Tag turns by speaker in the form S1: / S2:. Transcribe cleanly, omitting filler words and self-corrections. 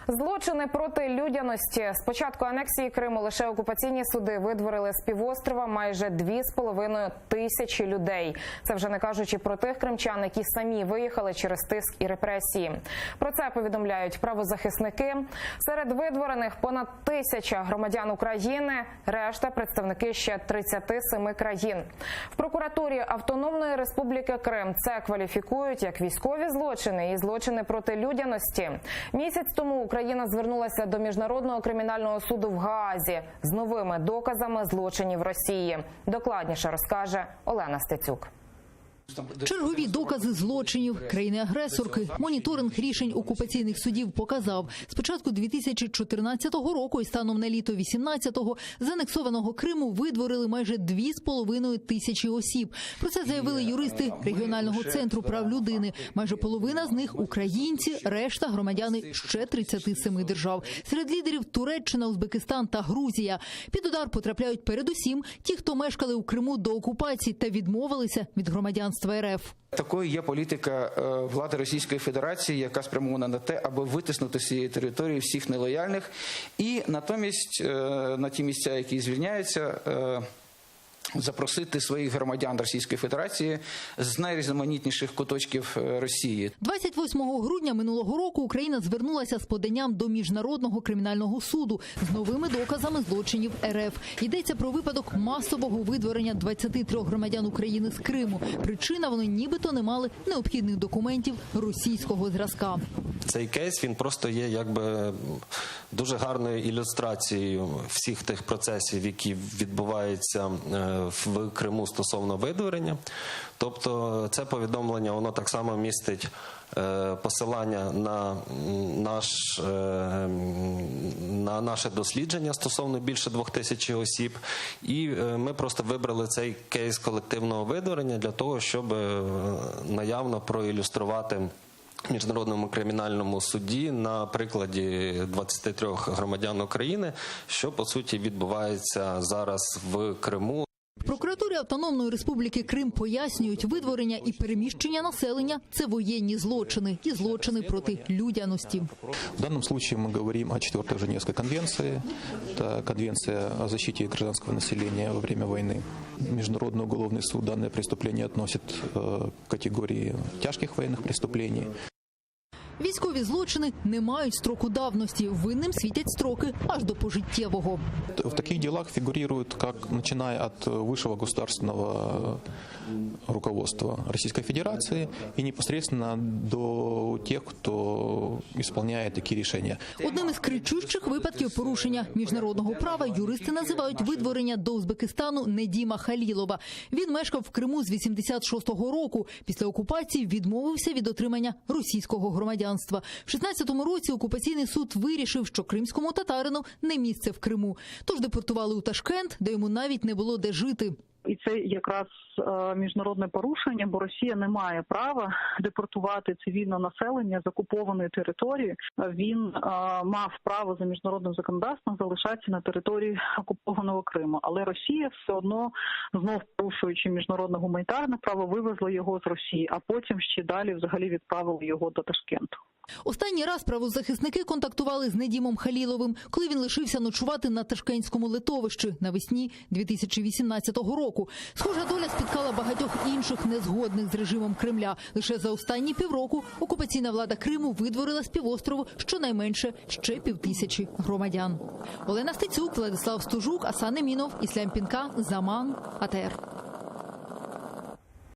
S1: Злочини проти людяності. З початку анексії Криму лише окупаційні суди видворили з півострова майже 2,5 тисячі людей. Це вже не кажучи про тих кримчан, які самі виїхали через тиск і репресії. Про це повідомляють правозахисники. Серед видворених понад 1000 громадян України, решта – представники ще 37 країн. В прокуратурі Автономної Республіки Крим це кваліфікують як військові злочини і злочини проти людяності. Місяць тому Україна звернулася до Міжнародного кримінального суду в Гаазі з новими доказами злочинів Росії. Докладніше розкаже Олена Стецюк.
S2: Чергові докази злочинів країни-агресорки. Моніторинг рішень окупаційних судів показав, з початку 2014 року і станом на літо 2018-го з анексованого Криму видворили майже 2,5 тисячі осіб. Про це заявили юристи регіонального центру прав людини. Майже половина з них – українці, решта – громадяни ще 37 держав. Серед лідерів – Туреччина, Узбекистан та Грузія. Під удар потрапляють передусім ті, хто мешкали у Криму до окупації та відмовилися від громадянства РФ.
S3: Такою є політика влади Російської Федерації, яка спрямована на те, аби витиснути з цієї території всіх нелояльних і натомість на ті місця, які звільняються, запросити своїх громадян Російської Федерації з найрізноманітніших куточків Росії.
S2: 28 грудня минулого року Україна звернулася з поданням до Міжнародного кримінального суду з новими доказами злочинів РФ. Йдеться про випадок масового видворення 23 громадян України з Криму. Причина – вони нібито не мали необхідних документів російського зразка.
S4: Цей кейс, він просто є якби дуже гарною ілюстрацією всіх тих процесів, які відбуваються в Криму стосовно видворення. Тобто це повідомлення, воно так само містить посилання на наше дослідження стосовно більше 2000 осіб. І ми просто вибрали цей кейс колективного видворення для того, щоб наявно проілюструвати Міжнародному кримінальному суді на прикладі 23 громадян України, що по суті відбувається зараз в Криму.
S2: В прокуратурі Автономної Республіки Крим пояснюють, видворення і переміщення населення – це воєнні злочини і злочини проти людяності.
S5: В данном случае мы говорим о 4-й Женевской конвенции. Это конвенция о защите гражданского населения во время войны. Международный уголовный суд данное преступление относит к категории тяжких военных преступлений.
S2: Військові злочини не мають строку давності. Винним світять строки аж до пожиттєвого.
S5: В таких делах фигурируют, как начиная от высшего государственного руководства Российской Федерации и непосредственно до тех, кто исполняет такі рішення.
S2: Одним із кричущих випадків порушення міжнародного права юристи називають видворення до Узбекистану Недіма Халілова. Він мешкав в Криму з 86-го року. Після окупації відмовився від отримання російського громадянства. В 16-му році окупаційний суд вирішив, що кримському татарину не місце в Криму. Тож депортували у Ташкент, де йому навіть не було де жити.
S6: І це якраз міжнародне порушення, бо Росія не має права депортувати цивільне населення з окупованої території. Він мав право за міжнародним законодавством залишатися на території окупованого Криму. Але Росія все одно, знов порушуючи міжнародне гуманітарне право, вивезла його з Росії, а потім ще далі взагалі відправили його до Ташкенту.
S2: Останній раз правозахисники контактували з Недімом Халіловим, коли він лишився ночувати на Ташкентському литовищі навесні 2018 року. Схожа доля спіткала багатьох інших незгодних з режимом Кремля. Лише за останні півроку окупаційна влада Криму видворила з півострову щонайменше ще 5000 громадян. Олена Стецюк, Владислав Стужук, Асан Емінов, Іслям Пінка, Заман, АТР.